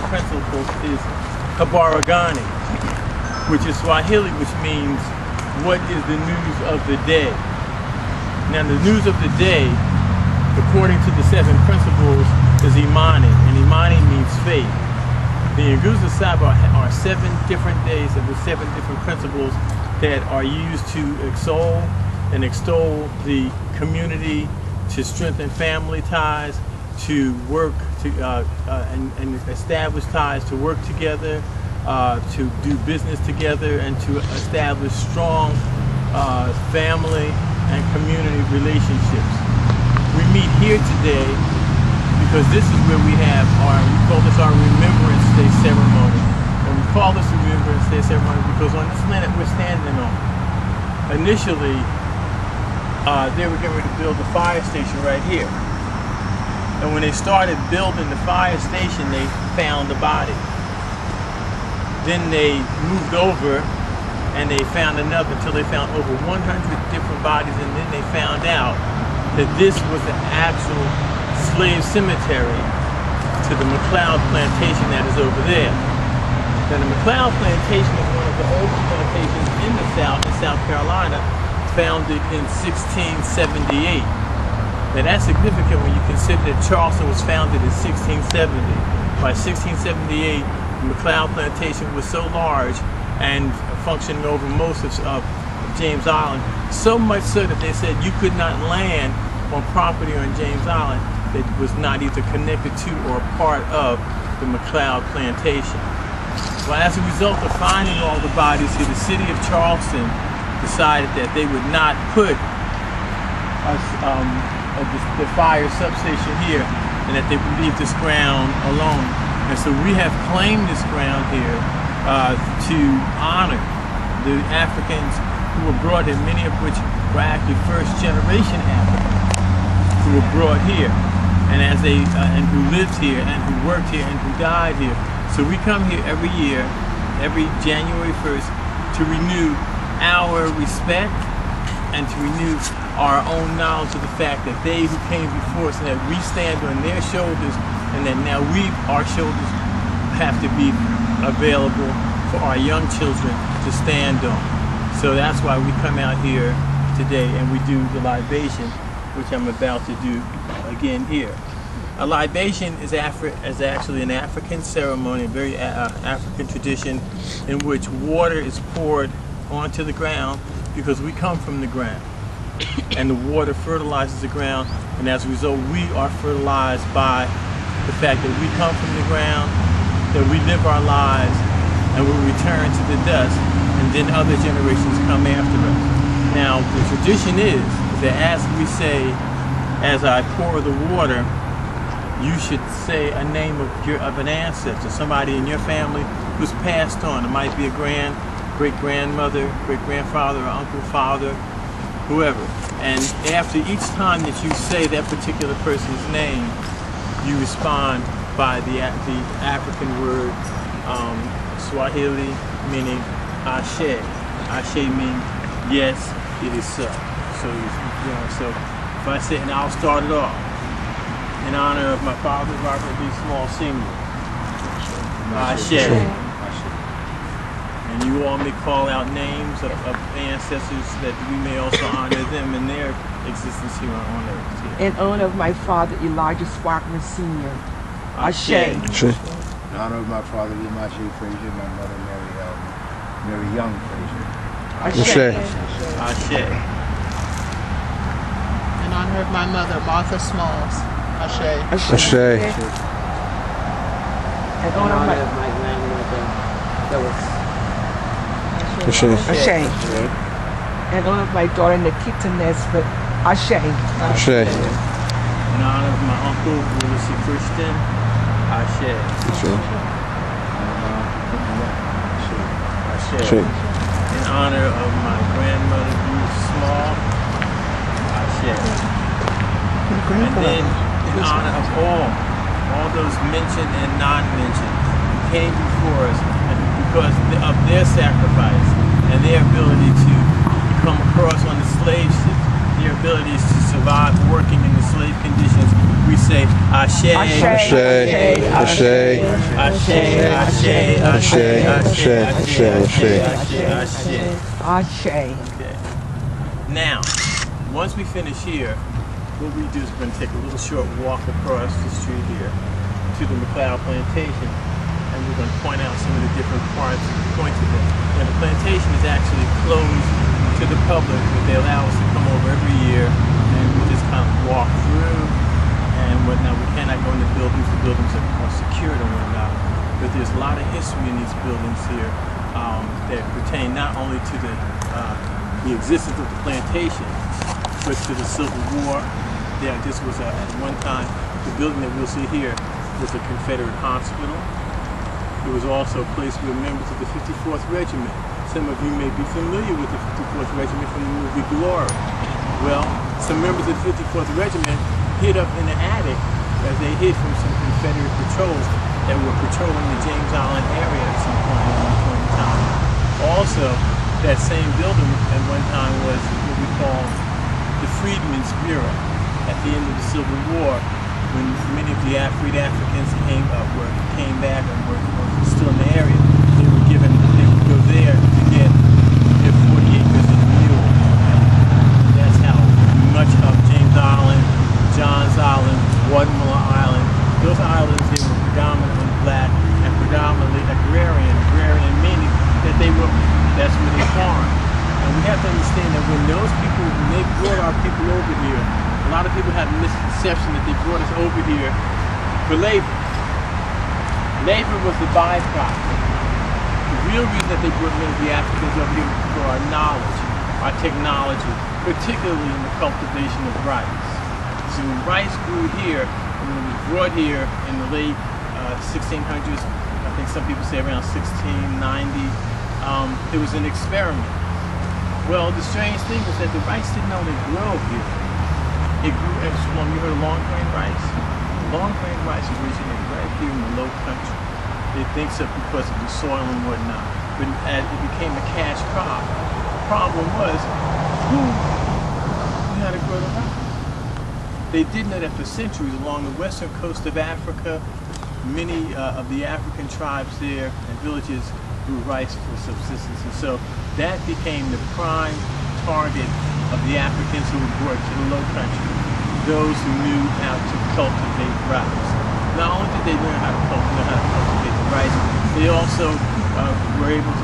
principles is Habaragani, which is Swahili, which means what is the news of the day. Now the news of the day, according to the 7 principles, is Imani, and Imani means faith. The Nguzo Saba are 7 different days of the 7 different principles that are used to extol the community, to strengthen family ties, to work to and establish ties, to work together, to do business together, and to establish strong family and community relationships. We meet here today because this is where we have we call this our Remembrance Day ceremony. And we call this Remembrance Day ceremony because on this land that we're standing on, initially they were getting ready to build the fire station right here. And when they started building the fire station, they found the body. Then they moved over and they found another until they found over 100 different bodies, and then they found out that this was the actual slave cemetery to the McLeod plantation that is over there. Now the McLeod plantation is one of the oldest plantations in the South, in South Carolina, founded in 1678. Now that's significant when you consider that Charleston was founded in 1670. By 1678, the McLeod plantation was so large and functioning over most of James Island, so much so that they said you could not land on property on James Island that was not either connected to or part of the McLeod plantation. Well, as a result of finding all the bodies here, the city of Charleston decided that they would not put the fire substation here, and that they would leave this ground alone. And so we have claimed this ground here to honor the Africans who were brought in, many of which were actually first-generation Africans who were brought here, and as they and who lived here, and who worked here, and who died here. So we come here every year, every January 1st, to renew our respect and to renew our own knowledge of the fact that they who came before us, and that we stand on their shoulders, and that now our shoulders have to be available for our young children to stand on. So that's why we come out here today and we do the libation, which I'm about to do again here. A libation is actually an African ceremony, a very African tradition, in which water is poured onto the ground because we come from the ground. And the water fertilizes the ground, and as a result we are fertilized by the fact that we come from the ground, that we live our lives, and we return to the dust, and then other generations come after us. Now the tradition is that as we say, as I pour the water, you should say a name of an ancestor, somebody in your family who's passed on. It might be a great-grandmother, great-grandfather, or uncle, father, whoever. And after each time that you say that particular person's name, you respond by the African word Swahili, meaning Ashe. Ashe means yes, it is so. So if I say, and I'll start it off in honor of my father, Robert B. Small Sr. Ashe. And you all may call out names of ancestors that we may also honor them in their existence here on earth. In honor of my father, Elijah Sparkman Sr. Ashe. In honor of my father, Yamashi Frazier, my mother, Mary Young Frazier. Ashe. Ashe. In honor of my mother, Martha Smalls. Ashe. Ashe. In honor of my grandmother, that was Ashe. Ashe. In honor of my daughter, Nikita Nesbitt. Ashe. Ashe. In honor of my uncle, Willis Christian. Ashe. Ashe. Ashe. In honor of my grandmother, Ruth Small. Ashe. And then in honor of all those mentioned and non-mentioned who came before us, and because of their sacrifice and their ability to come across on the slave ships, their abilities to survive working in the slave conditions, we say Ashe, Ashe, Ashe, Ashe, Ashe, Ashe, Ashe, Ashe. Ashe. Okay. Now, once we finish here, what we do is we're going to take a little short walk across the street here to the McLeod Plantation, and we're going to point out some of the different parts, point to them. And the plantation is actually closed to the public, but they allow us to come over every year, and we just kind of walk through and whatnot. We cannot go in the buildings are secured and whatnot, but there's a lot of history in these buildings here that pertain not only to the existence of the plantation, but to the Civil War. Yeah, this was at one time, the building that we'll see here was a Confederate hospital. It was also a place where members of the 54th Regiment, some of you may be familiar with the 54th Regiment from the movie Glory. Well, some members of the 54th Regiment hid up in the attic as they hid from some Confederate patrols that were patrolling the James Island area at some point in time. Also, that same building at one time was what we call the Freedmen's Bureau. At the end of the Civil War, when many of the freed Africans came back and were still in the area, they would go there to get their 40 acres of mule. That's how much of James Island, Johns Island, Guatemala Island, those islands, they were predominantly black and predominantly agrarian meaning that that's where they farmed. And we have to understand that when they brought our people over here, a lot of people have a misconception that they brought us over here for labor. Labor was the byproduct. The real reason that they brought many of the Africans over here was for our knowledge, our technology, particularly in the cultivation of rice. So when rice grew here, and when it was brought here in the late 1600s, I think some people say around 1690, it was an experiment. Well, the strange thing was that the rice didn't only grow here. It grew, you heard of long grain rice? Long grain rice originated right here in the Low Country. They think so because of the soil and whatnot. But as it became a cash crop, the problem was who knew how to grow the rice? They did know that for centuries along the western coast of Africa, many of the African tribes there and villages grew rice for subsistence. And so that became the prime target of the Africans who were brought to the Low Country, those who knew how to cultivate rice. Not only did they learn how to cultivate the rice, they also were able to